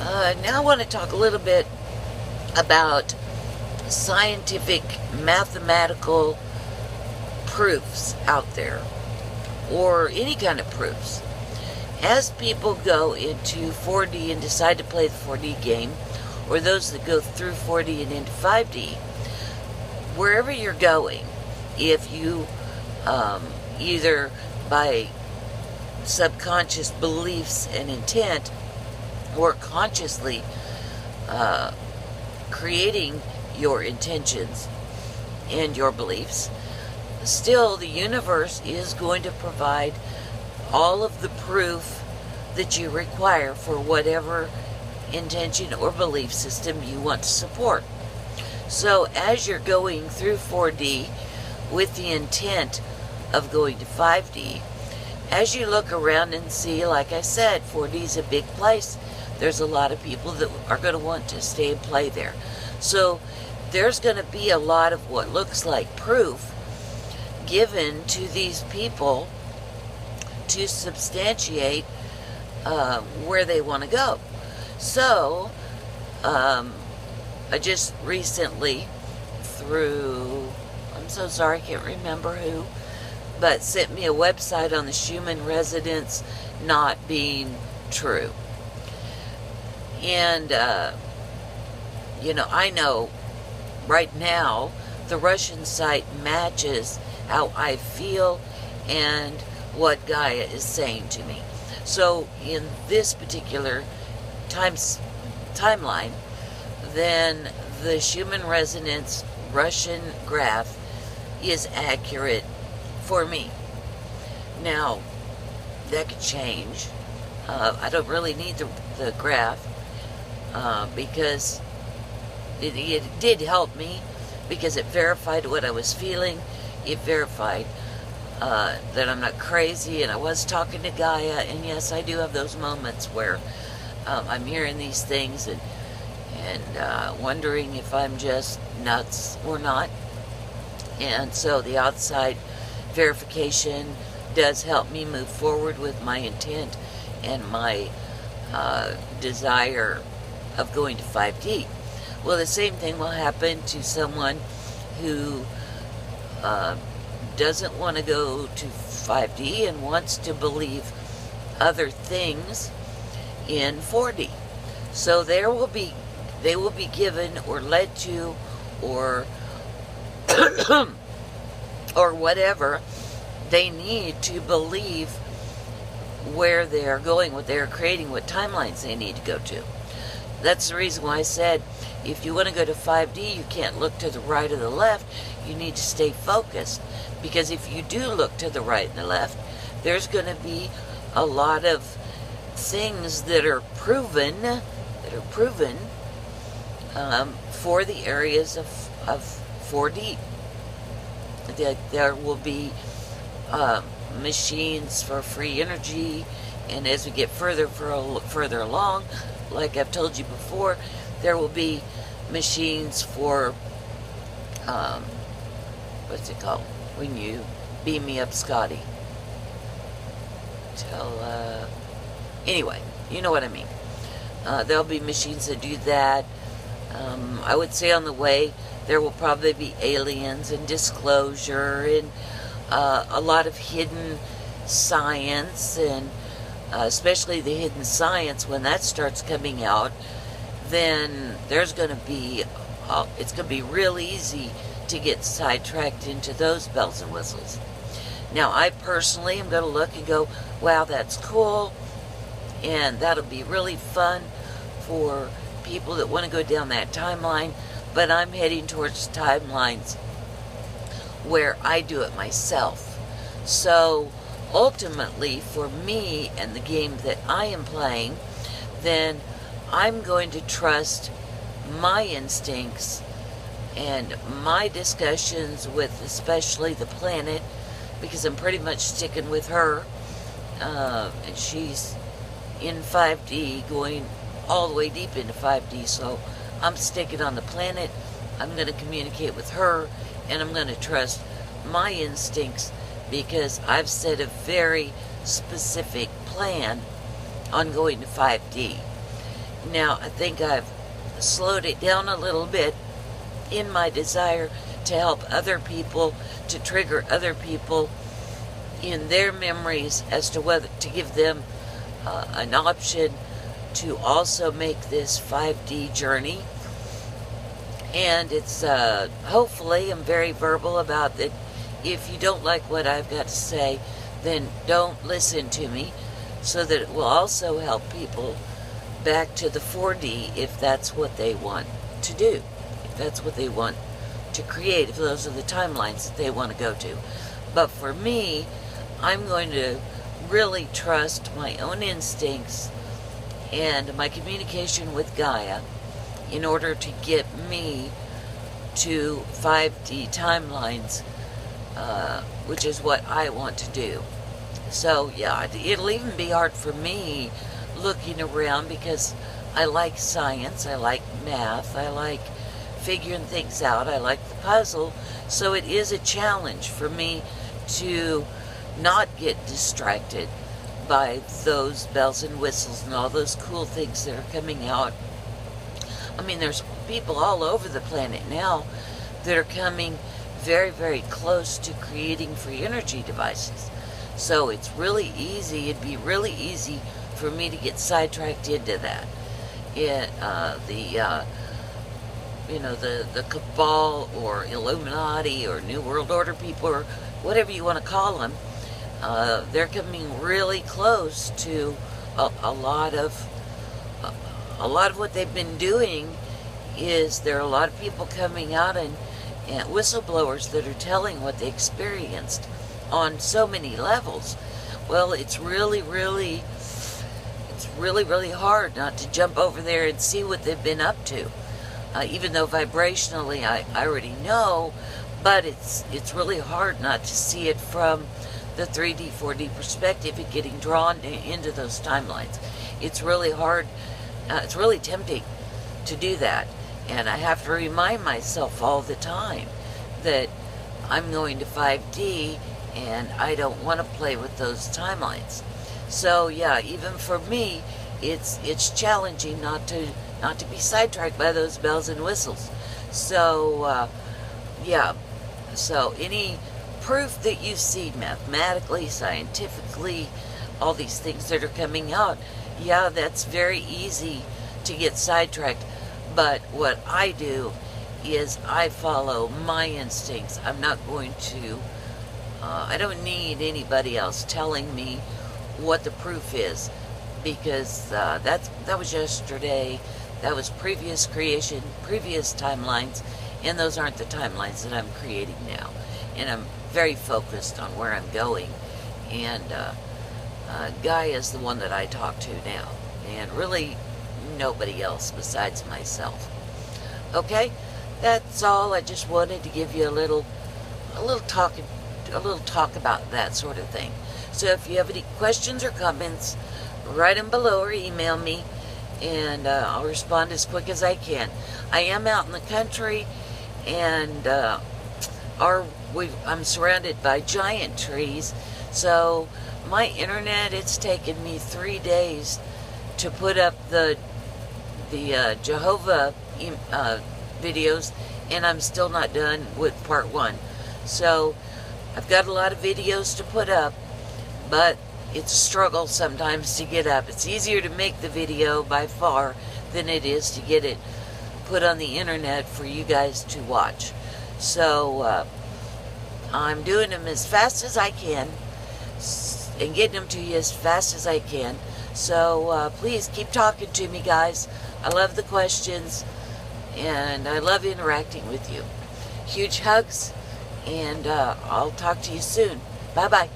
Now I want to talk a little bit about scientific, mathematical proofs out there, or any kind of proofs. As people go into 4D and decide to play the 4D game, or those that go through 4D and into 5D, wherever you're going, if you either by subconscious beliefs and intent, or consciously creating your intentions and your beliefs, still the universe is going to provide all of the proof that you require for whatever intention or belief system you want to support. So as you're going through 4D with the intent of going to 5D, as you look around and see, like I said, 4D is a big place. There's a lot of people that are going to want to stay and play there. So there's going to be a lot of what looks like proof given to these people to substantiate where they want to go. So I just recently, through, I'm so sorry, I can't remember who, but sent me a website on the Schumann resonance not being true. And, I know right now the Russian site matches how I feel and what Gaia is saying to me. So in this particular timeline, then the Schumann resonance Russian graph is accurate for me. Now, that could change. I don't really need the graph because it did help me, because it verified what I was feeling. It verified that I'm not crazy, and I was talking to Gaia, and yes, I do have those moments where I'm hearing these things and wondering if I'm just nuts or not. And so the outside verification does help me move forward with my intent and my desire of going to 5D. Well, the same thing will happen to someone who doesn't want to go to 5D and wants to believe other things in 4D. So they will be given or led to or or whatever they need to believe where they're going, what they're creating, what timelines they need to go to. That's the reason why I said if you want to go to 5D, you can't look to the right or the left. You need to stay focused, because if you do look to the right and the left, there's going to be a lot of things that are proven for the areas of 4D. There will be machines for free energy, and as we get further along, like I've told you before, there will be machines for what's it called when you beam me up, Scotty? Anyway, you know what I mean. There'll be machines that do that. I would say on the way there will probably be aliens and disclosure and a lot of hidden science, and especially the hidden science, when that starts coming out, then there's going to be it's going to be real easy to get sidetracked into those bells and whistles. Now, I personally am going to look and go, wow, that's cool, and that'll be really fun for people that want to go down that timeline, but I'm heading towards timelines where I do it myself. So ultimately, for me and the game that I am playing, then I'm going to trust my instincts and my discussions with especially the planet, because I'm pretty much sticking with her, and she's in 5D, going all the way deep into 5D, so I'm sticking on the planet. I'm going to communicate with her, and I'm going to trust my instincts, because I've set a very specific plan on going to 5D. Now, I think I've slowed it down a little bit in my desire to help other people, to trigger other people in their memories as to whether to give them an option to also make this 5D journey. And it's hopefully I'm very verbal about that. If you don't like what I've got to say, then don't listen to me, so that it will also help people back to the 4D if that's what they want to do, if that's what they want to create, if those are the timelines that they want to go to. But for me, I'm going to really trust my own instincts and my communication with Gaia in order to get me to 5D timelines, which is what I want to do. So yeah, it'll even be hard for me looking around, because I like science, I like math, I like figuring things out, I like the puzzle. So it is a challenge for me to not get distracted by those bells and whistles and all those cool things that are coming out. I mean, there's people all over the planet now that are coming very, very close to creating free energy devices. So it's really easy, it'd be really easy for me to get sidetracked into that. The cabal or Illuminati or New World Order people, or whatever you want to call them, they're coming really close to a lot of what they've been doing. Is there are a lot of people coming out and whistleblowers that are telling what they experienced on so many levels. Well, it's really hard not to jump over there and see what they've been up to. Even though vibrationally I already know, but it's really hard not to see it from the 3D, 4D perspective and getting drawn into those timelines. It's really hard, it's really tempting to do that. And I have to remind myself all the time that I'm going to 5D and I don't want to play with those timelines. So yeah, even for me, it's challenging not to be sidetracked by those bells and whistles. So yeah, so any proof that you see mathematically, scientifically, all these things that are coming out, yeah, that's very easy to get sidetracked. But what I do is I follow my instincts. I'm not going to, I don't need anybody else telling me what the proof is, because that was yesterday, that was previous creation, previous timelines, and those aren't the timelines that I'm creating now. And I'm very focused on where I'm going, and Gaia is the one that I talk to now, and really nobody else besides myself. Okay, that's all. I just wanted to give you a little talk about that sort of thing. So if you have any questions or comments, write them below or email me, and I'll respond as quick as I can. I am out in the country, and I'm surrounded by giant trees, so my internet, it's taken me 3 days to put up the Jehovah videos, and I'm still not done with part 1. So I've got a lot of videos to put up, but it's a struggle sometimes to get up. It's easier to make the video by far than it is to get it put on the internet for you guys to watch. So I'm doing them as fast as I can and getting them to you as fast as I can. So please keep talking to me, guys. I love the questions, and I love interacting with you. Huge hugs, and I'll talk to you soon. Bye-bye.